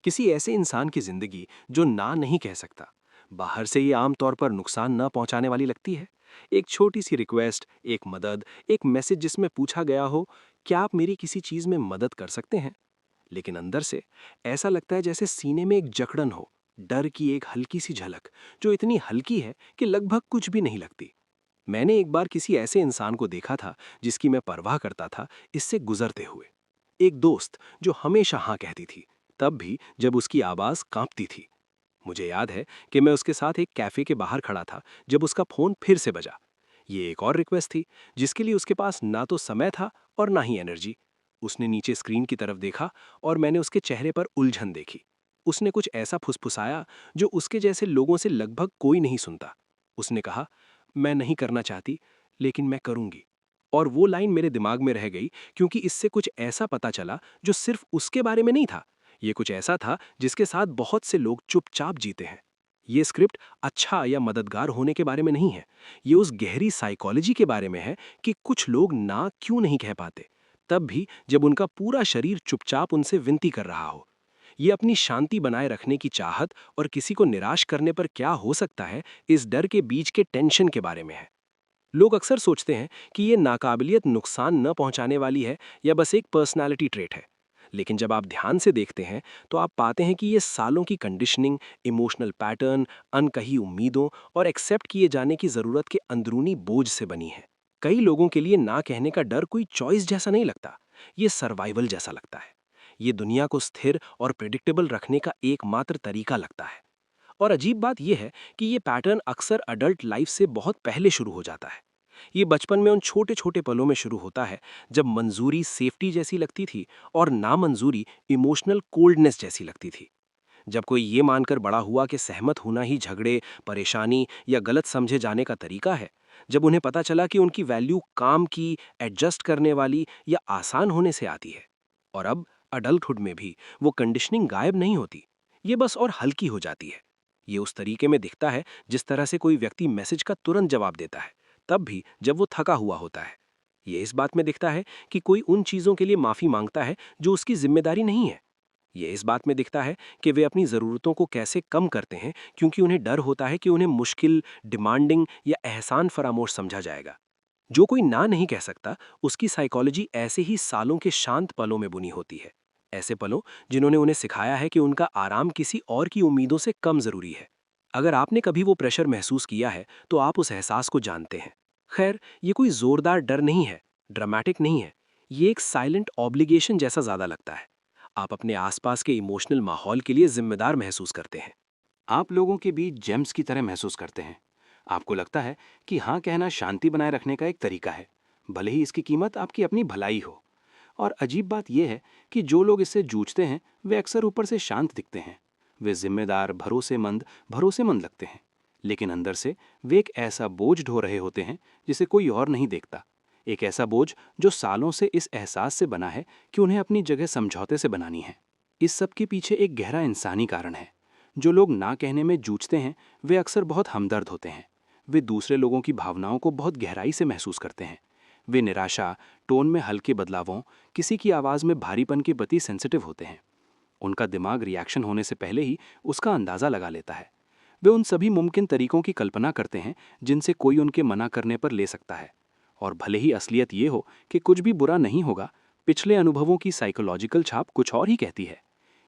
किसी ऐसे इंसान की जिंदगी जो ना नहीं कह सकता। बाहर से ये आमतौर पर नुकसान न पहुंचाने वाली लगती है। एक छोटी सी रिक्वेस्ट, एक मदद, एक मैसेज जिसमें पूछा गया हो, क्या आप मेरी किसी चीज में मदद कर सकते हैं? लेकिन अंदर से ऐसा लगता है जैसे सीने में एक जकड़न हो, डर की एक हल्की सी झलक, जो इतनी हल्की है कि लगभग कुछ भी नहीं लगती। मैंने एक बार किसी ऐसे इंसान को देखा था जिसकी मैं परवाह करता था, इससे गुजरते हुए। एक दोस्त जो हमेशा हाँ कहती थी, तब भी जब उसकी आवाज कांपती थी। मुझे याद है कि मैं उसके साथ एक कैफे के बाहर खड़ा था जब उसका फोन फिर से बजा। ये एक और रिक्वेस्ट थी जिसके लिए उसके पास ना तो समय था और ना ही एनर्जी। उसने नीचे स्क्रीन की तरफ देखा और मैंने उसके चेहरे पर उलझन देखी। उसने कुछ ऐसा फुसफुसाया जो उसके जैसे लोगों से लगभग कोई नहीं सुनता। उसने कहा, मैं नहीं करना चाहती, लेकिन मैं करूंगी। और वो लाइन मेरे दिमाग में रह गई, क्योंकि इससे कुछ ऐसा पता चला जो सिर्फ उसके बारे में नहीं था। ये कुछ ऐसा था जिसके साथ बहुत से लोग चुपचाप जीते हैं। ये स्क्रिप्ट अच्छा या मददगार होने के बारे में नहीं है। ये उस गहरी साइकोलॉजी के बारे में है कि कुछ लोग ना क्यों नहीं कह पाते, तब भी जब उनका पूरा शरीर चुपचाप उनसे विनती कर रहा हो। ये अपनी शांति बनाए रखने की चाहत और किसी को निराश करने पर क्या हो सकता है, इस डर के बीच के टेंशन के बारे में है। लोग अक्सर सोचते हैं कि ये नाकाबिलियत नुकसान न पहुंचाने वाली है या बस एक पर्सनालिटी ट्रेट है। लेकिन जब आप ध्यान से देखते हैं तो आप पाते हैं कि ये सालों की कंडीशनिंग, इमोशनल पैटर्न, अनकही उम्मीदों और एक्सेप्ट किए जाने की जरूरत के अंदरूनी बोझ से बनी है। कई लोगों के लिए ना कहने का डर कोई चॉइस जैसा नहीं लगता, ये सर्वाइवल जैसा लगता है। ये दुनिया को स्थिर और प्रिडिक्टेबल रखने का एकमात्र तरीका लगता है। और अजीब बात यह है कि ये पैटर्न अक्सर अडल्ट लाइफ से बहुत पहले शुरू हो जाता है। ये बचपन में उन छोटे छोटे पलों में शुरू होता है जब मंजूरी सेफ्टी जैसी लगती थी और नामंजूरी इमोशनल कोल्डनेस जैसी लगती थी। जब कोई ये मानकर बड़ा हुआ कि सहमत होना ही झगड़े, परेशानी या गलत समझे जाने का तरीका है। जब उन्हें पता चला कि उनकी वैल्यू काम की, एडजस्ट करने वाली या आसान होने से आती है। और अब अडल्टहुड में भी वो कंडीशनिंग गायब नहीं होती, ये बस और हल्की हो जाती है। ये उस तरीके में दिखता है जिस तरह से कोई व्यक्ति मैसेज का तुरंत जवाब देता है, तब भी जब वो थका हुआ होता है। ये इस बात में दिखता है कि कोई उन चीजों के लिए माफी मांगता है जो उसकी जिम्मेदारी नहीं है। ये इस बात में दिखता है कि वे अपनी ज़रूरतों को कैसे कम करते हैं, क्योंकि उन्हें डर होता है कि उन्हें मुश्किल, डिमांडिंग या एहसान फरामोश समझा जाएगा। जो कोई ना नहीं कह सकता, उसकी साइकोलॉजी ऐसे ही सालों के शांत पलों में बुनी होती है। ऐसे पलों जिन्होंने उन्हें सिखाया है कि उनका आराम किसी और की उम्मीदों से कम ज़रूरी है। अगर आपने कभी वो प्रेशर महसूस किया है, तो आप उस एहसास को जानते हैं। खैर, ये कोई ज़ोरदार डर नहीं है, ड्रामेटिक नहीं है। ये एक साइलेंट ऑब्लिगेशन जैसा ज़्यादा लगता है। आप अपने आसपास के इमोशनल माहौल के लिए जिम्मेदार महसूस करते हैं। आप लोगों के बीच जेम्स की तरह महसूस करते हैं। आपको लगता है कि हाँ कहना शांति बनाए रखने का एक तरीका है, भले ही इसकी कीमत आपकी अपनी भलाई हो। और अजीब बात यह है कि जो लोग इससे जूझते हैं वे अक्सर ऊपर से शांत दिखते हैं। वे जिम्मेदार, भरोसेमंद लगते हैं। लेकिन अंदर से वे एक ऐसा बोझ ढो रहे होते हैं जिसे कोई और नहीं देखता। एक ऐसा बोझ जो सालों से इस एहसास से बना है कि उन्हें अपनी जगह समझौते से बनानी है। इस सब के पीछे एक गहरा इंसानी कारण है। जो लोग ना कहने में जूझते हैं वे अक्सर बहुत हमदर्द होते हैं। वे दूसरे लोगों की भावनाओं को बहुत गहराई से महसूस करते हैं। वे निराशा, टोन में हल्के बदलावों, किसी की आवाज़ में भारीपन के प्रति सेंसिटिव होते हैं। उनका दिमाग रिएक्शन होने से पहले ही उसका अंदाज़ा लगा लेता है। वे उन सभी मुमकिन तरीकों की कल्पना करते हैं जिनसे कोई उनके मना करने पर ले सकता है। और भले ही असलियत ये हो कि कुछ भी बुरा नहीं होगा, पिछले अनुभवों की साइकोलॉजिकल छाप कुछ और ही कहती है।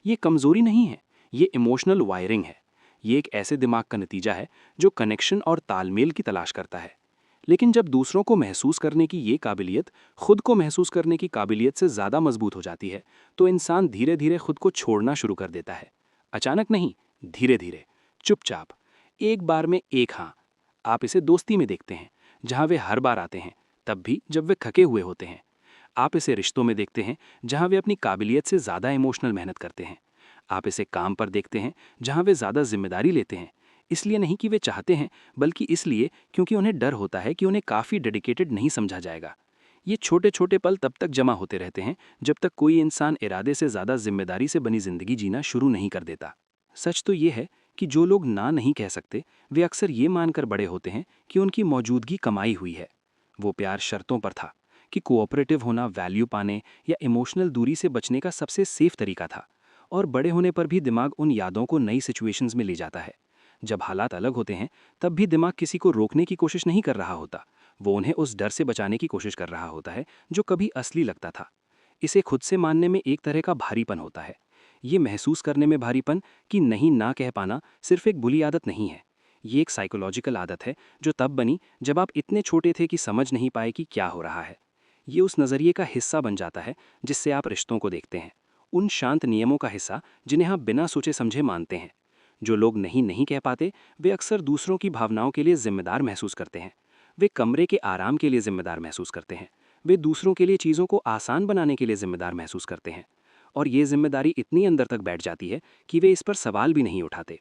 ये कमज़ोरी नहीं है, ये इमोशनल वायरिंग है। ये एक ऐसे दिमाग का नतीजा है जो कनेक्शन और तालमेल की तलाश करता है। लेकिन जब दूसरों को महसूस करने की ये काबिलियत खुद को महसूस करने की काबिलियत से ज़्यादा मजबूत हो जाती है, तो इंसान धीरे धीरे खुद को छोड़ना शुरू कर देता है। अचानक नहीं, धीरे धीरे, चुपचाप, एक बार में एक हाँ। आप इसे दोस्ती में देखते हैं, जहाँ वे हर बार आते हैं, तब भी जब वे थके हुए होते हैं। आप इसे रिश्तों में देखते हैं, जहाँ वे अपनी काबिलियत से ज़्यादा इमोशनल मेहनत करते हैं। आप इसे काम पर देखते हैं, जहाँ वे ज़्यादा जिम्मेदारी लेते हैं, इसलिए नहीं कि वे चाहते हैं, बल्कि इसलिए क्योंकि उन्हें डर होता है कि उन्हें काफ़ी डेडिकेटेड नहीं समझा जाएगा। ये छोटे छोटे पल तब तक जमा होते रहते हैं जब तक कोई इंसान इरादे से ज़्यादा जिम्मेदारी से बनी जिंदगी जीना शुरू नहीं कर देता। सच तो ये है कि जो लोग ना नहीं कह सकते वे अक्सर ये मानकर बड़े होते हैं कि उनकी मौजूदगी कमाई हुई है। वो प्यार शर्तों पर था, कि कोऑपरेटिव होना वैल्यू पाने या इमोशनल दूरी से बचने का सबसे सेफ तरीका था। और बड़े होने पर भी दिमाग उन यादों को नई सिचुएशंस में ले जाता है। जब हालात अलग होते हैं, तब भी दिमाग किसी को रोकने की कोशिश नहीं कर रहा होता। वो उन्हें उस डर से बचाने की कोशिश कर रहा होता है जो कभी असली लगता था। इसे खुद से मानने में एक तरह का भारीपन होता है। ये महसूस करने में भारीपन कि नहीं ना कह पाना सिर्फ एक बुरी आदत नहीं है। ये एक साइकोलॉजिकल आदत है जो तब बनी जब आप इतने छोटे थे कि समझ नहीं पाए कि क्या हो रहा है। ये उस नज़रिए का हिस्सा बन जाता है जिससे आप रिश्तों को देखते हैं, उन शांत नियमों का हिस्सा जिन्हें आप बिना सोचे समझे मानते हैं। जो लोग नहीं नहीं कह पाते, वे अक्सर दूसरों की भावनाओं के लिए जिम्मेदार महसूस करते हैं। वे कमरे के आराम के लिए जिम्मेदार महसूस करते हैं। वे दूसरों के लिए चीज़ों को आसान बनाने के लिए जिम्मेदार महसूस करते हैं। और ये जिम्मेदारी इतनी अंदर तक बैठ जाती है कि वे इस पर सवाल भी नहीं उठाते।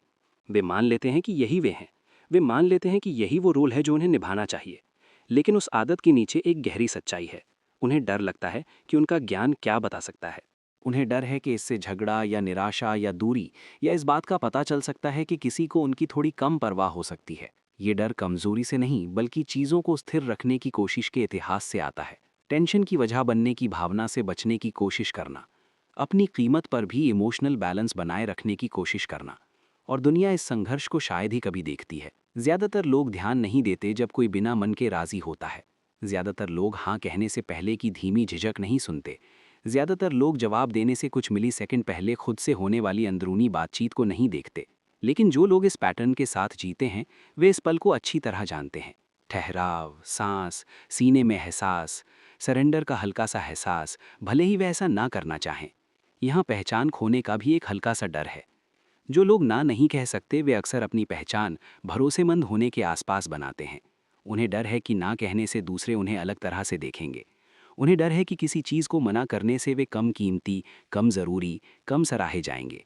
वे मान लेते हैं कि यही वे हैं। वे मान लेते हैं कि यही वो रोल है जो उन्हें निभाना चाहिए। लेकिन उस आदत के नीचे एक गहरी सच्चाई है। उन्हें डर लगता है कि उनका ज्ञान क्या बता सकता है। उन्हें डर है कि इससे झगड़ा या निराशा या दूरी या इस बात का पता चल सकता है कि किसी को उनकी थोड़ी कम परवाह हो सकती है। ये डर कमजोरी से नहीं बल्कि चीज़ों को स्थिर रखने की कोशिश के इतिहास से आता है। टेंशन की वजह बनने की भावना से बचने की कोशिश करना, अपनी कीमत पर भी इमोशनल बैलेंस बनाए रखने की कोशिश करना। और दुनिया इस संघर्ष को शायद ही कभी देखती है। ज्यादातर लोग ध्यान नहीं देते जब कोई बिना मन के राजी होता है। ज्यादातर लोग हाँ कहने से पहले की धीमी झिझक नहीं सुनते। ज्यादातर लोग जवाब देने से कुछ मिली सेकंड पहले खुद से होने वाली अंदरूनी बातचीत को नहीं देखते। लेकिन जो लोग इस पैटर्न के साथ जीते हैं, वे इस पल को अच्छी तरह जानते हैं। ठहराव, सांस, सीने में एहसास, सरेंडर का हल्का सा एहसास, भले ही वे ऐसा ना करना चाहें। यहाँ पहचान खोने का भी एक हल्का सा डर है। जो लोग ना नहीं कह सकते, वे अक्सर अपनी पहचान भरोसेमंद होने के आसपास बनाते हैं। उन्हें डर है कि ना कहने से दूसरे उन्हें अलग तरह से देखेंगे। उन्हें डर है कि किसी चीज़ को मना करने से वे कम कीमती, कम ज़रूरी, कम सराहे जाएंगे।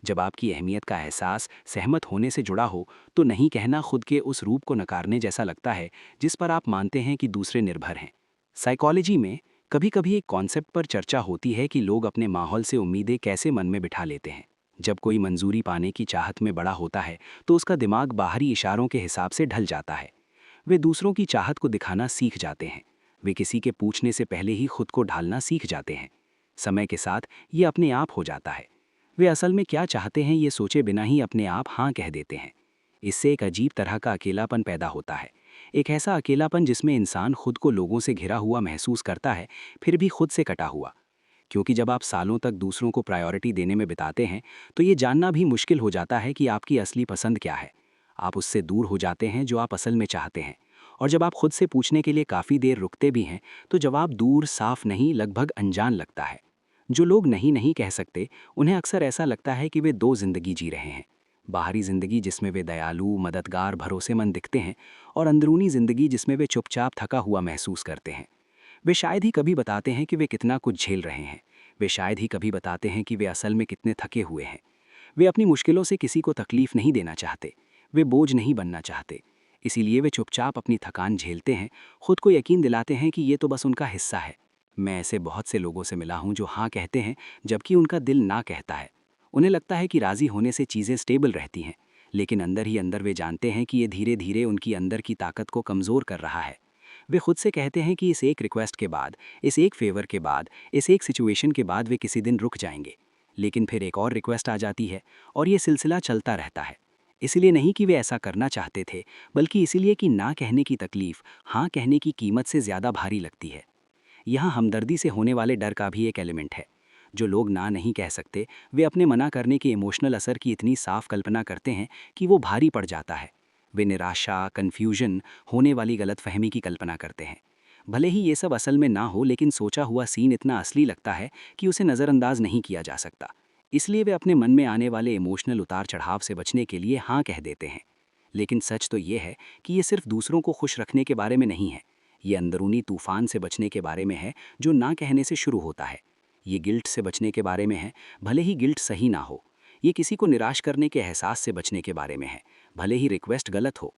जब आपकी अहमियत का एहसास सहमत होने से जुड़ा हो, तो नहीं कहना खुद के उस रूप को नकारने जैसा लगता है जिस पर आप मानते हैं कि दूसरे निर्भर हैं। साइकोलॉजी में कभी कभी एक कॉन्सेप्ट पर चर्चा होती है कि लोग अपने माहौल से उम्मीदें कैसे मन में बिठा लेते हैं। जब कोई मंजूरी पाने की चाहत में बड़ा होता है, तो उसका दिमाग बाहरी इशारों के हिसाब से ढल जाता है। वे दूसरों की चाहत को दिखाना सीख जाते हैं। वे किसी के पूछने से पहले ही खुद को ढालना सीख जाते हैं। समय के साथ ये अपने आप हो जाता है। वे असल में क्या चाहते हैं ये सोचे बिना ही अपने आप हाँ कह देते हैं। इससे एक अजीब तरह का अकेलापन पैदा होता है। एक ऐसा अकेलापन जिसमें इंसान खुद को लोगों से घिरा हुआ महसूस करता है, फिर भी खुद से कटा हुआ। क्योंकि जब आप सालों तक दूसरों को प्रायोरिटी देने में बिताते हैं, तो ये जानना भी मुश्किल हो जाता है कि आपकी असली पसंद क्या है। आप उससे दूर हो जाते हैं जो आप असल में चाहते हैं। और जब आप खुद से पूछने के लिए काफ़ी देर रुकते भी हैं, तो जवाब दूर, साफ नहीं, लगभग अनजान लगता है। जो लोग नहीं नहीं कह सकते, उन्हें अक्सर ऐसा लगता है कि वे दो जिंदगी जी रहे हैं। बाहरी जिंदगी जिसमें वे दयालु, मददगार, भरोसेमंद दिखते हैं, और अंदरूनी जिंदगी जिसमें वे चुपचाप थका हुआ महसूस करते हैं। वे शायद ही कभी बताते हैं कि वे कितना कुछ झेल रहे हैं। वे शायद ही कभी बताते हैं कि वे असल में कितने थके हुए हैं। वे अपनी मुश्किलों से किसी को तकलीफ नहीं देना चाहते। वे बोझ नहीं बनना चाहते। इसीलिए वे चुपचाप अपनी थकान झेलते हैं, खुद को यकीन दिलाते हैं कि ये तो बस उनका हिस्सा है। मैं ऐसे बहुत से लोगों से मिला हूँ जो हाँ कहते हैं जबकि उनका दिल ना कहता है। उन्हें लगता है कि राज़ी होने से चीज़ें स्टेबल रहती हैं, लेकिन अंदर ही अंदर वे जानते हैं कि ये धीरे धीरे उनकी अंदर की ताकत को कमज़ोर कर रहा है। वे खुद से कहते हैं कि इस एक रिक्वेस्ट के बाद, इस एक फेवर के बाद, इस एक सिचुएशन के बाद वे किसी दिन रुक जाएंगे। लेकिन फिर एक और रिक्वेस्ट आ जाती है और ये सिलसिला चलता रहता है। इसलिए नहीं कि वे ऐसा करना चाहते थे, बल्कि इसीलिए कि ना कहने की तकलीफ हाँ कहने की कीमत से ज़्यादा भारी लगती है। यहाँ हमदर्दी से होने वाले डर का भी एक एलिमेंट है। जो लोग ना नहीं कह सकते, वे अपने मना करने के इमोशनल असर की इतनी साफ कल्पना करते हैं कि वो भारी पड़ जाता है। वे निराशा, कन्फ्यूजन, होने वाली गलतफहमी की कल्पना करते हैं। भले ही ये सब असल में ना हो, लेकिन सोचा हुआ सीन इतना असली लगता है कि उसे नज़रअंदाज नहीं किया जा सकता। इसलिए वे अपने मन में आने वाले इमोशनल उतार चढ़ाव से बचने के लिए हाँ कह देते हैं। लेकिन सच तो ये है कि ये सिर्फ दूसरों को खुश रखने के बारे में नहीं है। ये अंदरूनी तूफान से बचने के बारे में है जो ना कहने से शुरू होता है। ये गिल्ट से बचने के बारे में है, भले ही गिल्ट सही ना हो। ये किसी को निराश करने के एहसास से बचने के बारे में है, भले ही रिक्वेस्ट गलत हो।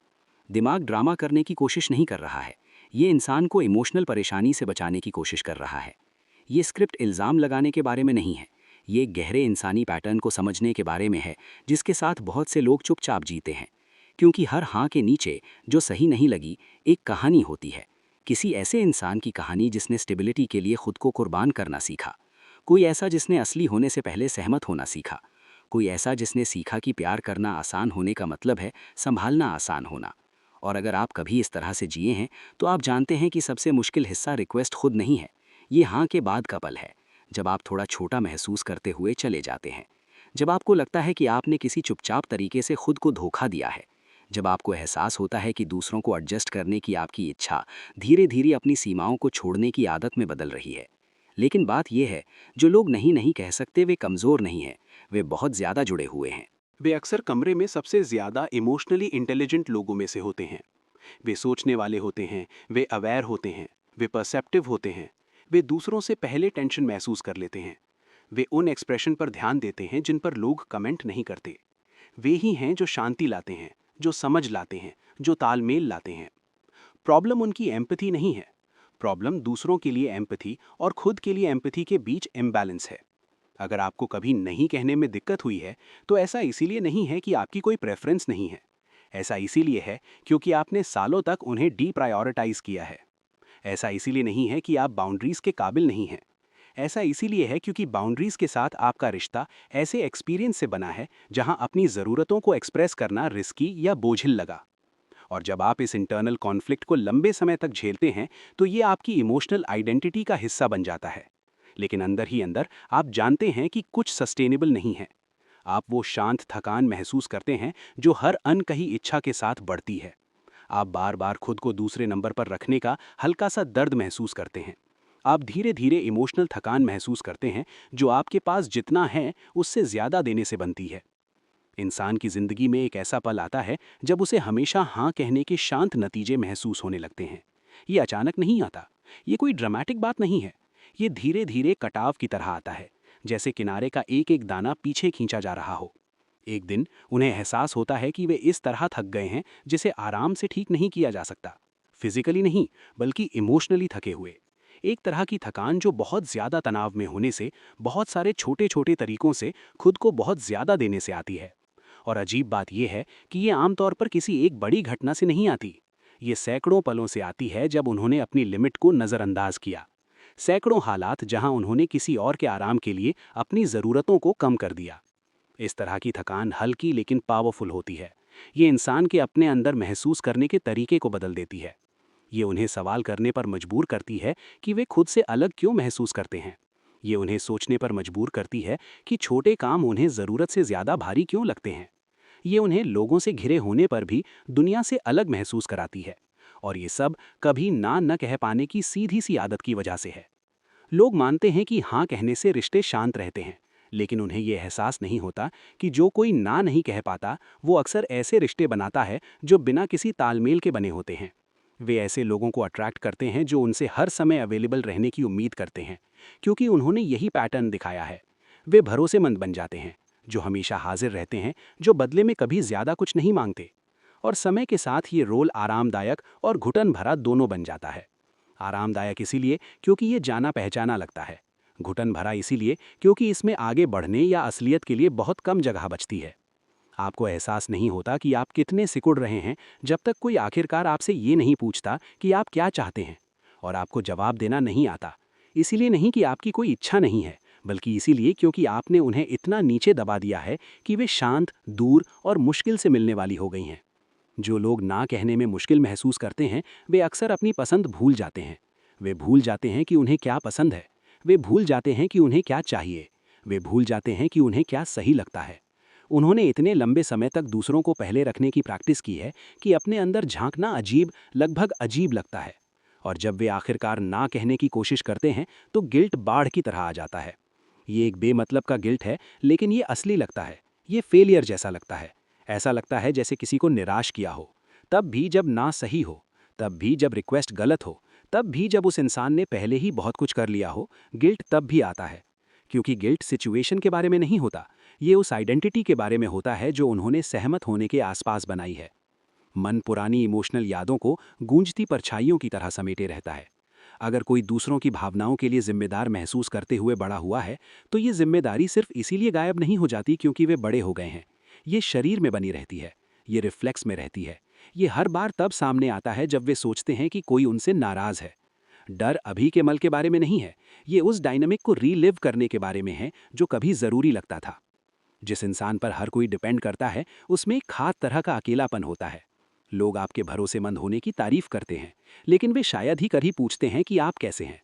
दिमाग ड्रामा करने की कोशिश नहीं कर रहा है। ये इंसान को इमोशनल परेशानी से बचाने की कोशिश कर रहा है। ये स्क्रिप्ट इल्ज़ाम लगाने के बारे में नहीं है। ये एक गहरे इंसानी पैटर्न को समझने के बारे में है जिसके साथ बहुत से लोग चुपचाप जीते हैं। क्योंकि हर हाँ के नीचे जो सही नहीं लगी, एक कहानी होती है। किसी ऐसे इंसान की कहानी जिसने स्टेबिलिटी के लिए खुद को कुर्बान करना सीखा। कोई ऐसा जिसने असली होने से पहले सहमत होना सीखा। कोई ऐसा जिसने सीखा कि प्यार करना आसान होने का मतलब है संभालना आसान होना। और अगर आप कभी इस तरह से जिए हैं, तो आप जानते हैं कि सबसे मुश्किल हिस्सा रिक्वेस्ट खुद नहीं है, ये हाँ के बाद का पल है, जब आप थोड़ा छोटा महसूस करते हुए चले जाते हैं। जब आपको लगता है कि आपने किसी चुपचाप तरीके से खुद को धोखा दिया है। जब आपको एहसास होता है कि दूसरों को एडजस्ट करने की आपकी इच्छा धीरे धीरे अपनी सीमाओं को छोड़ने की आदत में बदल रही है। लेकिन बात यह है, जो लोग नहीं नहीं कह सकते वे कमज़ोर नहीं हैं, वे बहुत ज़्यादा जुड़े हुए हैं। वे अक्सर कमरे में सबसे ज़्यादा इमोशनली इंटेलिजेंट लोगों में से होते हैं। वे सोचने वाले होते हैं, वे अवेयर होते हैं, वे परसेप्टिव होते हैं, वे दूसरों से पहले टेंशन महसूस कर लेते हैं। वे उन एक्सप्रेशन पर ध्यान देते हैं जिन पर लोग कमेंट नहीं करते। वे ही हैं जो शांति लाते हैं, जो समझ लाते हैं, जो तालमेल लाते हैं। प्रॉब्लम उनकी एम्पैथी नहीं है। प्रॉब्लम दूसरों के लिए एम्पैथी और खुद के लिए एम्पैथी के बीच इम्बैलेंस है। अगर आपको कभी नहीं कहने में दिक्कत हुई है, तो ऐसा इसीलिए नहीं है कि आपकी कोई प्रेफरेंस नहीं है। ऐसा इसीलिए है क्योंकि आपने सालों तक उन्हें डीप्रायोरिटाइज किया है। ऐसा इसीलिए नहीं है कि आप बाउंड्रीज के काबिल नहीं हैं। ऐसा इसीलिए है क्योंकि बाउंड्रीज के साथ आपका रिश्ता ऐसे एक्सपीरियंस से बना है जहां अपनी ज़रूरतों को एक्सप्रेस करना रिस्की या बोझिल लगा। और जब आप इस इंटरनल कॉन्फ्लिक्ट को लंबे समय तक झेलते हैं, तो ये आपकी इमोशनल आइडेंटिटी का हिस्सा बन जाता है। लेकिन अंदर ही अंदर आप जानते हैं कि कुछ सस्टेनेबल नहीं है। आप वो शांत थकान महसूस करते हैं जो हर अनकही इच्छा के साथ बढ़ती है। आप बार बार खुद को दूसरे नंबर पर रखने का हल्का सा दर्द महसूस करते हैं। आप धीरे धीरे इमोशनल थकान महसूस करते हैं जो आपके पास जितना है उससे ज़्यादा देने से बनती है। इंसान की ज़िंदगी में एक ऐसा पल आता है जब उसे हमेशा हाँ कहने के शांत नतीजे महसूस होने लगते हैं। ये अचानक नहीं आता। ये कोई ड्रामेटिक बात नहीं है। ये धीरे धीरे कटाव की तरह आता है, जैसे किनारे का एक एक दाना पीछे खींचा जा रहा हो। एक दिन उन्हें एहसास होता है कि वे इस तरह थक गए हैं जिसे आराम से ठीक नहीं किया जा सकता। फिजिकली नहीं, बल्कि इमोशनली थके हुए। एक तरह की थकान जो बहुत ज़्यादा तनाव में होने से, बहुत सारे छोटे छोटे तरीकों से खुद को बहुत ज़्यादा देने से आती है। और अजीब बात यह है कि ये आमतौर पर किसी एक बड़ी घटना से नहीं आती। ये सैकड़ों पलों से आती है जब उन्होंने अपनी लिमिट को नज़रअंदाज किया। सैकड़ों हालात जहां उन्होंने किसी और के आराम के लिए अपनी ज़रूरतों को कम कर दिया। इस तरह की थकान हल्की लेकिन पावरफुल होती है। ये इंसान के अपने अंदर महसूस करने के तरीके को बदल देती है। ये उन्हें सवाल करने पर मजबूर करती है कि वे खुद से अलग क्यों महसूस करते हैं। ये उन्हें सोचने पर मजबूर करती है कि छोटे काम उन्हें ज़रूरत से ज़्यादा भारी क्यों लगते हैं। ये उन्हें लोगों से घिरे होने पर भी दुनिया से अलग महसूस कराती है। और ये सब कभी ना न कह पाने की सीधी सी आदत की वजह से है। लोग मानते हैं कि हाँ कहने से रिश्ते शांत रहते हैं, लेकिन उन्हें यह एहसास नहीं होता कि जो कोई ना नहीं कह पाता वो अक्सर ऐसे रिश्ते बनाता है जो बिना किसी तालमेल के बने होते हैं। वे ऐसे लोगों को अट्रैक्ट करते हैं जो उनसे हर समय अवेलेबल रहने की उम्मीद करते हैं, क्योंकि उन्होंने यही पैटर्न दिखाया है। वे भरोसेमंद बन जाते हैं, जो हमेशा हाजिर रहते हैं, जो बदले में कभी ज़्यादा कुछ नहीं मांगते। और समय के साथ ये रोल आरामदायक और घुटन भरा दोनों बन जाता है। आरामदायक इसीलिए क्योंकि ये जाना पहचाना लगता है। घुटन भरा इसीलिए क्योंकि इसमें आगे बढ़ने या असलियत के लिए बहुत कम जगह बचती है। आपको एहसास नहीं होता कि आप कितने सिकुड़ रहे हैं जब तक कोई आखिरकार आपसे ये नहीं पूछता कि आप क्या चाहते हैं। और आपको जवाब देना नहीं आता। इसीलिए नहीं कि आपकी कोई इच्छा नहीं है, बल्कि इसीलिए क्योंकि आपने उन्हें इतना नीचे दबा दिया है कि वे शांत, दूर और मुश्किल से मिलने वाली हो गई हैं। जो लोग ना कहने में मुश्किल महसूस करते हैं, वे अक्सर अपनी पसंद भूल जाते हैं। वे भूल जाते हैं कि उन्हें क्या पसंद है। वे भूल जाते हैं कि उन्हें क्या चाहिए। वे भूल जाते हैं कि उन्हें क्या सही लगता है। उन्होंने इतने लंबे समय तक दूसरों को पहले रखने की प्रैक्टिस की है कि अपने अंदर झांकना अजीब, लगभग अजीब लगता है। और जब वे आखिरकार ना कहने की कोशिश करते हैं, तो गिल्ट बाढ़ की तरह आ जाता है। ये एक बेमतलब का गिल्ट है, लेकिन ये असली लगता है। ये फेलियर जैसा लगता है। ऐसा लगता है जैसे किसी को निराश किया हो। तब भी जब ना सही हो, तब भी जब रिक्वेस्ट गलत हो, तब भी जब उस इंसान ने पहले ही बहुत कुछ कर लिया हो, गिल्ट तब भी आता है। क्योंकि गिल्ट सिचुएशन के बारे में नहीं होता, ये उस आइडेंटिटी के बारे में होता है जो उन्होंने सहमत होने के आसपास बनाई है। मन पुरानी इमोशनल यादों को गूंजती परछाइयों की तरह समेटे रहता है। अगर कोई दूसरों की भावनाओं के लिए जिम्मेदार महसूस करते हुए बड़ा हुआ है, तो ये जिम्मेदारी सिर्फ इसीलिए गायब नहीं हो जाती क्योंकि वे बड़े हो गए हैं। ये शरीर में बनी रहती है, ये रिफ्लेक्स में रहती है। ये हर बार तब सामने आता है जब वे सोचते हैं कि कोई उनसे नाराज है। डर अभी के मल के बारे में नहीं है, ये उस डायनामिक को रीलिव करने के बारे में है जो कभी ज़रूरी लगता था। जिस इंसान पर हर कोई डिपेंड करता है, उसमें एक खास तरह का अकेलापन होता है। लोग आपके भरोसेमंद होने की तारीफ करते हैं, लेकिन वे शायद ही कभी पूछते हैं कि आप कैसे हैं।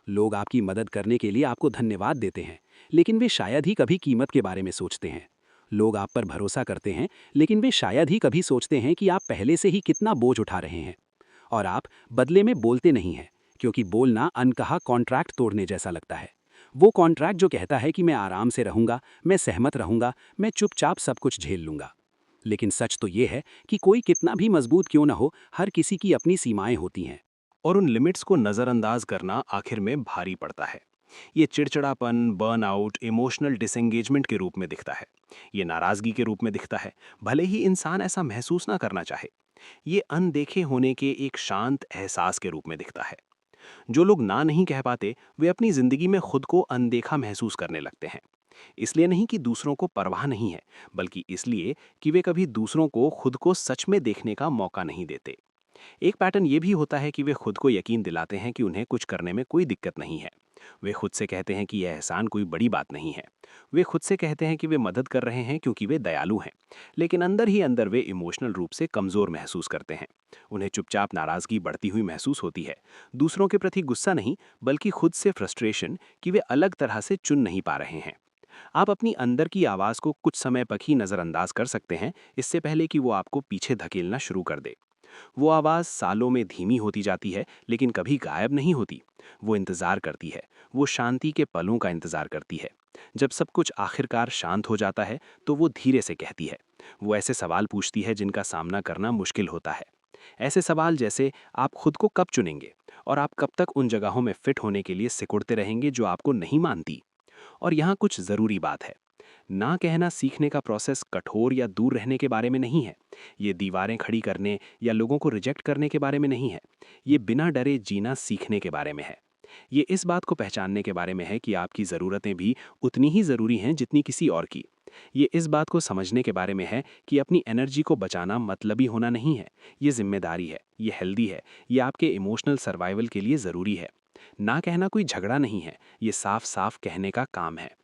लोग आपकी मदद करने के लिए आपको धन्यवाद देते हैं, लेकिन वे शायद ही कभी कीमत के बारे में सोचते हैं। लोग आप पर भरोसा करते हैं, लेकिन वे शायद ही कभी सोचते हैं कि आप पहले से ही कितना बोझ उठा रहे हैं। और आप बदले में बोलते नहीं हैं, क्योंकि बोलना अनकहा कॉन्ट्रैक्ट तोड़ने जैसा लगता है। वो कॉन्ट्रैक्ट जो कहता है कि मैं आराम से रहूंगा, मैं सहमत रहूंगा, मैं चुपचाप सब कुछ झेल लूंगा। लेकिन सच तो ये है कि कोई कितना भी मजबूत क्यों ना हो, हर किसी की अपनी सीमाएं होती हैं। और उन लिमिट्स को नज़रअंदाज करना आखिर में भारी पड़ता है। ये चिड़चिड़ापन, बर्नआउट, इमोशनल डिसएंगेजमेंट के रूप में दिखता है। ये नाराज़गी के रूप में दिखता है, भले ही इंसान ऐसा महसूस ना करना चाहे। ये अनदेखे होने के एक शांत एहसास के रूप में दिखता है। जो लोग ना नहीं कह पाते, वे अपनी ज़िंदगी में खुद को अनदेखा महसूस करने लगते हैं। इसलिए नहीं कि दूसरों को परवाह नहीं है, बल्कि इसलिए कि वे कभी दूसरों को खुद को सच में देखने का मौका नहीं देते। एक पैटर्न ये भी होता है कि वे खुद को यकीन दिलाते हैं कि उन्हें कुछ करने में कोई दिक्कत नहीं है। वे खुद से कहते हैं कि यह एहसान कोई बड़ी बात नहीं है। वे खुद से कहते हैं कि वे मदद कर रहे हैं क्योंकि वे दयालु हैं। लेकिन अंदर ही अंदर वे इमोशनल रूप से कमज़ोर महसूस करते हैं। उन्हें चुपचाप नाराज़गी बढ़ती हुई महसूस होती है। दूसरों के प्रति गुस्सा नहीं, बल्कि खुद से फ्रस्ट्रेशन कि वे अलग तरह से चुन नहीं पा रहे हैं। आप अपनी अंदर की आवाज़ को कुछ समय तक ही नज़रअंदाज कर सकते हैं, इससे पहले कि वो आपको पीछे धकेलना शुरू कर दे। वो आवाज़ सालों में धीमी होती जाती है, लेकिन कभी गायब नहीं होती। वो इंतज़ार करती है, वो शांति के पलों का इंतज़ार करती है। जब सब कुछ आखिरकार शांत हो जाता है, तो वो धीरे से कहती है। वो ऐसे सवाल पूछती है जिनका सामना करना मुश्किल होता है। ऐसे सवाल जैसे, आप खुद को कब चुनेंगे? और आप कब तक उन जगहों में फिट होने के लिए सिकुड़ते रहेंगे जो आपको नहीं मानती? और यहाँ कुछ ज़रूरी बात है। ना कहना सीखने का प्रोसेस कठोर या दूर रहने के बारे में नहीं है। ये दीवारें खड़ी करने या लोगों को रिजेक्ट करने के बारे में नहीं है। ये बिना डरे जीना सीखने के बारे में है। ये इस बात को पहचानने के बारे में है कि आपकी ज़रूरतें भी उतनी ही ज़रूरी हैं जितनी किसी और की। ये इस बात को समझने के बारे में है कि अपनी एनर्जी को बचाना मतलबी होना नहीं है। ये जिम्मेदारी है, ये हेल्दी है, ये आपके इमोशनल सर्वाइवल के लिए ज़रूरी है। ना कहना कोई झगड़ा नहीं है, ये साफ साफ कहने का काम है।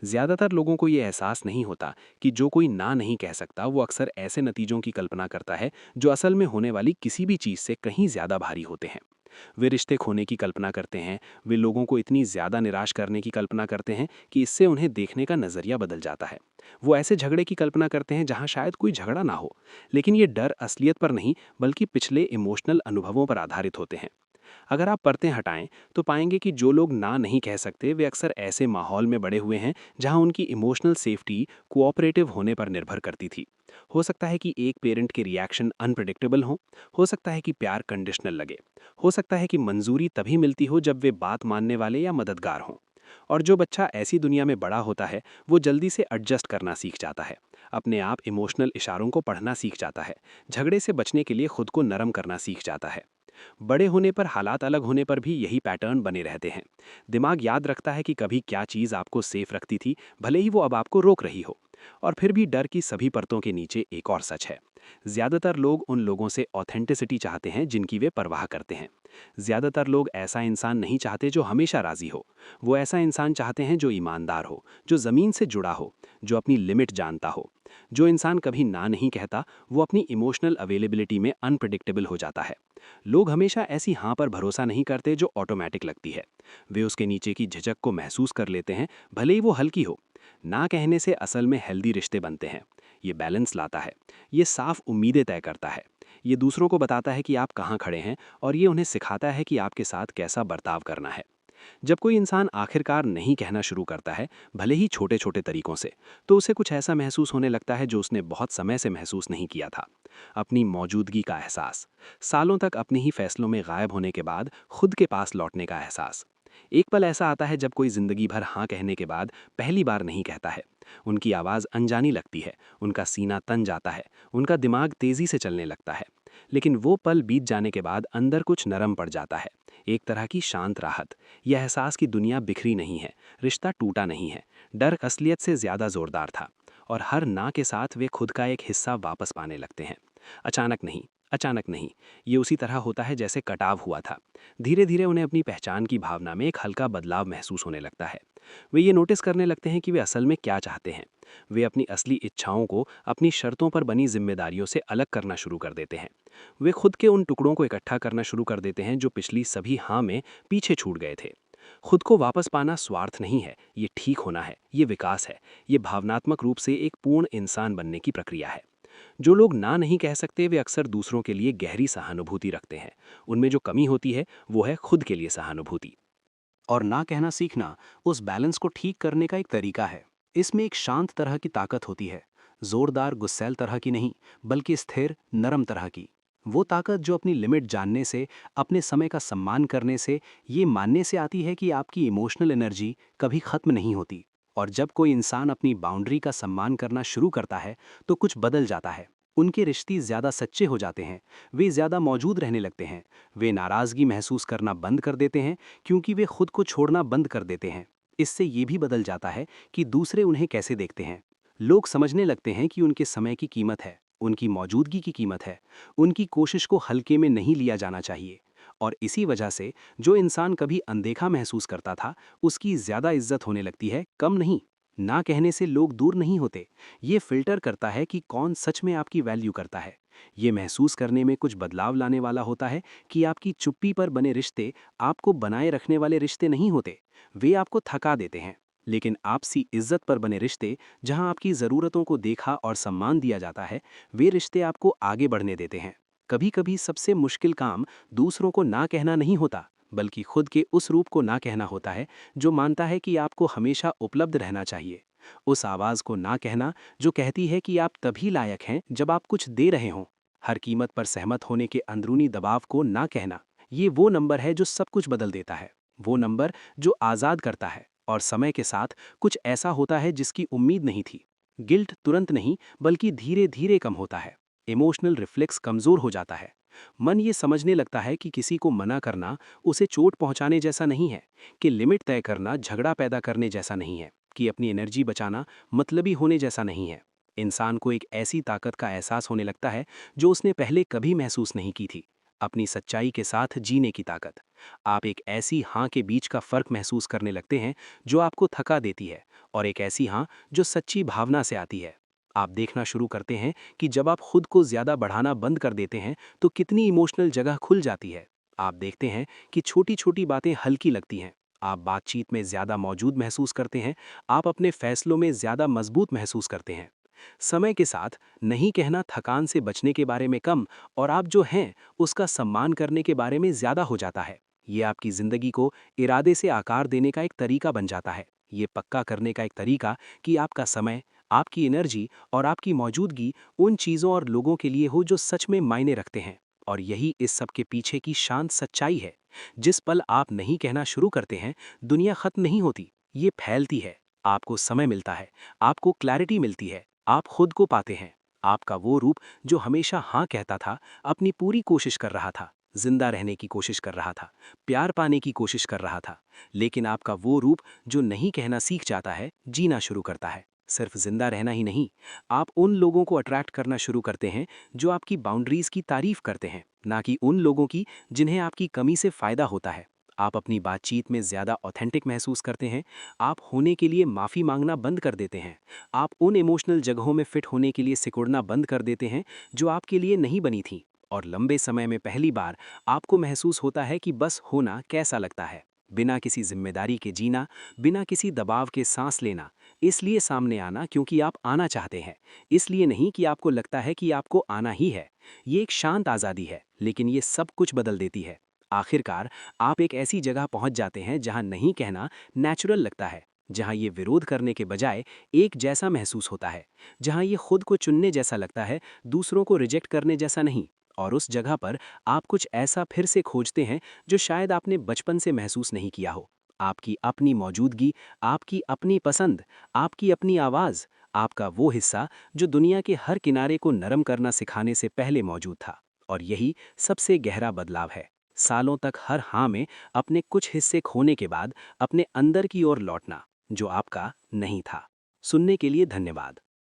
ज़्यादातर लोगों को ये एहसास नहीं होता कि जो कोई ना नहीं कह सकता, वो अक्सर ऐसे नतीजों की कल्पना करता है जो असल में होने वाली किसी भी चीज़ से कहीं ज़्यादा भारी होते हैं। वे रिश्ते खोने की कल्पना करते हैं, वे लोगों को इतनी ज़्यादा निराश करने की कल्पना करते हैं कि इससे उन्हें देखने का नज़रिया बदल जाता है। वो ऐसे झगड़े की कल्पना करते हैं जहाँ शायद कोई झगड़ा ना हो, लेकिन ये डर असलियत पर नहीं, बल्कि पिछले इमोशनल अनुभवों पर आधारित होते हैं। अगर आप पर्दे हटाएं, तो पाएंगे कि जो लोग ना नहीं कह सकते, वे अक्सर ऐसे माहौल में बड़े हुए हैं जहां उनकी इमोशनल सेफ्टी कोऑपरेटिव होने पर निर्भर करती थी। हो सकता है कि एक पेरेंट के रिएक्शन अनप्रेडिक्टेबल हो सकता है कि प्यार कंडीशनल लगे, हो सकता है कि मंजूरी तभी मिलती हो जब वे बात मानने वाले या मददगार हों। और जो बच्चा ऐसी दुनिया में बड़ा होता है, वो जल्दी से एडजस्ट करना सीख जाता है, अपने आप इमोशनल इशारों को पढ़ना सीख जाता है, झगड़े से बचने के लिए खुद को नरम करना सीख जाता है। बड़े होने पर, हालात अलग होने पर भी यही पैटर्न बने रहते हैं। दिमाग याद रखता है कि कभी क्या चीज़ आपको सेफ रखती थी, भले ही वो अब आपको रोक रही हो। और फिर भी डर की सभी परतों के नीचे एक और सच है। ज़्यादातर लोग उन लोगों से ऑथेंटिसिटी चाहते हैं जिनकी वे परवाह करते हैं। ज़्यादातर लोग ऐसा इंसान नहीं चाहते जो हमेशा राज़ी हो। वो ऐसा इंसान चाहते हैं जो ईमानदार हो, जो ज़मीन से जुड़ा हो, जो अपनी लिमिट जानता हो। जो इंसान कभी ना नहीं कहता, वो अपनी इमोशनल अवेलेबिलिटी में अनप्रिडिक्टेबल हो जाता है। लोग हमेशा ऐसी हाँ पर भरोसा नहीं करते जो ऑटोमेटिक लगती है। वे उसके नीचे की झिझक को महसूस कर लेते हैं, भले ही वो हल्की हो। ना कहने से असल में हेल्दी रिश्ते बनते हैं। ये बैलेंस लाता है, ये साफ उम्मीदें तय करता है, ये दूसरों को बताता है कि आप कहाँ खड़े हैं, और ये उन्हें सिखाता है कि आपके साथ कैसा बर्ताव करना है। जब कोई इंसान आखिरकार नहीं कहना शुरू करता है, भले ही छोटे छोटे तरीकों से, तो उसे कुछ ऐसा महसूस होने लगता है जो उसने बहुत समय से महसूस नहीं किया था। अपनी मौजूदगी का एहसास, सालों तक अपने ही फैसलों में गायब होने के बाद खुद के पास लौटने का एहसास। एक पल ऐसा आता है जब कोई जिंदगी भर हाँ कहने के बाद पहली बार नहीं कहता है। उनकी आवाज़ अनजानी लगती है, उनका सीना तन जाता है, उनका दिमाग तेज़ी से चलने लगता है। लेकिन वो पल बीत जाने के बाद अंदर कुछ नरम पड़ जाता है, एक तरह की शांत राहत। यह एहसास कि दुनिया बिखरी नहीं है, रिश्ता टूटा नहीं है। डर असलियत से ज़्यादा ज़ोरदार था, और हर ना के साथ वे खुद का एक हिस्सा वापस पाने लगते हैं। अचानक नहीं, अचानक नहीं, ये उसी तरह होता है जैसे कटाव हुआ था। धीरे धीरे उन्हें अपनी पहचान की भावना में एक हल्का बदलाव महसूस होने लगता है। वे ये नोटिस करने लगते हैं कि वे असल में क्या चाहते हैं। वे अपनी असली इच्छाओं को अपनी शर्तों पर बनी जिम्मेदारियों से अलग करना शुरू कर देते हैं। वे खुद के उन टुकड़ों को इकट्ठा करना शुरू कर देते हैं जो पिछली सभी हाँ में पीछे छूट गए थे। खुद को वापस पाना स्वार्थ नहीं है, ये ठीक होना है, ये विकास है, ये भावनात्मक रूप से एक पूर्ण इंसान बनने की प्रक्रिया है। जो लोग ना नहीं कह सकते वे अक्सर दूसरों के लिए गहरी सहानुभूति रखते हैं। उनमें जो कमी होती है वो है खुद के लिए सहानुभूति। और ना कहना सीखना उस बैलेंस को ठीक करने का एक तरीका है। इसमें एक शांत तरह की ताकत होती है, जोरदार गुस्सैल तरह की नहीं, बल्कि स्थिर नरम तरह की। वो ताकत जो अपनी लिमिट जानने से, अपने समय का सम्मान करने से, ये मानने से आती है कि आपकी इमोशनल एनर्जी कभी खत्म नहीं होती। और जब कोई इंसान अपनी बाउंड्री का सम्मान करना शुरू करता है तो कुछ बदल जाता है। उनके रिश्ते ज़्यादा सच्चे हो जाते हैं, वे ज़्यादा मौजूद रहने लगते हैं, वे नाराज़गी महसूस करना बंद कर देते हैं क्योंकि वे खुद को छोड़ना बंद कर देते हैं। इससे ये भी बदल जाता है कि दूसरे उन्हें कैसे देखते हैं। लोग समझने लगते हैं कि उनके समय की कीमत है, उनकी मौजूदगी की कीमत है, उनकी कोशिश को हल्के में नहीं लिया जाना चाहिए। और इसी वजह से जो इंसान कभी अनदेखा महसूस करता था, उसकी ज़्यादा इज्जत होने लगती है, कम नहीं। ना कहने से लोग दूर नहीं होते, ये फिल्टर करता है कि कौन सच में आपकी वैल्यू करता है। ये महसूस करने में कुछ बदलाव लाने वाला होता है कि आपकी चुप्पी पर बने रिश्ते आपको बनाए रखने वाले रिश्ते नहीं होते, वे आपको थका देते हैं। लेकिन आपसी इज्जत पर बने रिश्ते, जहां आपकी ज़रूरतों को देखा और सम्मान दिया जाता है, वे रिश्ते आपको आगे बढ़ने देते हैं। कभी कभी सबसे मुश्किल काम दूसरों को ना कहना नहीं होता, बल्कि खुद के उस रूप को ना कहना होता है जो मानता है कि आपको हमेशा उपलब्ध रहना चाहिए। उस आवाज़ को ना कहना जो कहती है कि आप तभी लायक हैं जब आप कुछ दे रहे हों। हर कीमत पर सहमत होने के अंदरूनी दबाव को ना कहना, ये वो नंबर है जो सब कुछ बदल देता है। वो नंबर जो आज़ाद करता है। और समय के साथ कुछ ऐसा होता है जिसकी उम्मीद नहीं थी। गिल्ट तुरंत नहीं, बल्कि धीरे धीरे कम होता है। इमोशनल रिफ्लेक्स कमज़ोर हो जाता है। मन ये समझने लगता है कि किसी को मना करना उसे चोट पहुंचाने जैसा नहीं है, कि लिमिट तय करना झगड़ा पैदा करने जैसा नहीं है, कि अपनी एनर्जी बचाना मतलबी होने जैसा नहीं है। इंसान को एक ऐसी ताकत का एहसास होने लगता है जो उसने पहले कभी महसूस नहीं की थी, अपनी सच्चाई के साथ जीने की ताकत। आप एक ऐसी हाँ के बीच का फर्क महसूस करने लगते हैं जो आपको थका देती है, और एक ऐसी हाँ जो सच्ची भावना से आती है। आप देखना शुरू करते हैं कि जब आप खुद को ज्यादा बढ़ाना बंद कर देते हैं तो कितनी इमोशनल जगह खुल जाती है। आप देखते हैं कि छोटी छोटी बातें हल्की लगती हैं, आप बातचीत में ज्यादा मौजूद महसूस करते हैं, आप अपने फैसलों में ज्यादा मजबूत महसूस करते हैं। समय के साथ नहीं कहना थकान से बचने के बारे में कम, और आप जो हैं उसका सम्मान करने के बारे में ज्यादा हो जाता है। ये आपकी जिंदगी को इरादे से आकार देने का एक तरीका बन जाता है, ये पक्का करने का एक तरीका कि आपका समय, आपकी एनर्जी और आपकी मौजूदगी उन चीज़ों और लोगों के लिए हो जो सच में मायने रखते हैं। और यही इस सब के पीछे की शांत सच्चाई है। जिस पल आप नहीं कहना शुरू करते हैं, दुनिया खत्म नहीं होती, ये फैलती है। आपको समय मिलता है, आपको क्लैरिटी मिलती है, आप खुद को पाते हैं। आपका वो रूप जो हमेशा हाँ कहता था, अपनी पूरी कोशिश कर रहा था, जिंदा रहने की कोशिश कर रहा था, प्यार पाने की कोशिश कर रहा था। लेकिन आपका वो रूप जो नहीं कहना सीख जाता है, जीना शुरू करता है। सिर्फ जिंदा रहना ही नहीं, आप उन लोगों को अट्रैक्ट करना शुरू करते हैं जो आपकी बाउंड्रीज की तारीफ करते हैं, ना कि उन लोगों की जिन्हें आपकी कमी से फायदा होता है। आप अपनी बातचीत में ज्यादा ऑथेंटिक महसूस करते हैं, आप होने के लिए माफी मांगना बंद कर देते हैं, आप उन इमोशनल जगहों में फिट होने के लिए सिकुड़ना बंद कर देते हैं जो आपके लिए नहीं बनी थी। और लंबे समय में पहली बार आपको महसूस होता है कि बस होना कैसा लगता है, बिना किसी जिम्मेदारी के जीना, बिना किसी दबाव के सांस लेना। इसलिए सामने आना क्योंकि आप आना चाहते हैं, इसलिए नहीं कि आपको लगता है कि आपको आना ही है। ये एक शांत आज़ादी है, लेकिन ये सब कुछ बदल देती है। आखिरकार आप एक ऐसी जगह पहुंच जाते हैं जहां नहीं कहना नेचुरल लगता है, जहां ये विरोध करने के बजाय एक जैसा महसूस होता है, जहां ये खुद को चुनने जैसा लगता है, दूसरों को रिजेक्ट करने जैसा नहीं। और उस जगह पर आप कुछ ऐसा फिर से खोजते हैं जो शायद आपने बचपन से महसूस नहीं किया हो। आपकी अपनी मौजूदगी, आपकी अपनी पसंद, आपकी अपनी आवाज़, आपका वो हिस्सा जो दुनिया के हर किनारे को नरम करना सिखाने से पहले मौजूद था। और यही सबसे गहरा बदलाव है। सालों तक हर हाँ में अपने कुछ हिस्से खोने के बाद अपने अंदर की ओर लौटना, जो आपका नहीं था। सुनने के लिए धन्यवाद।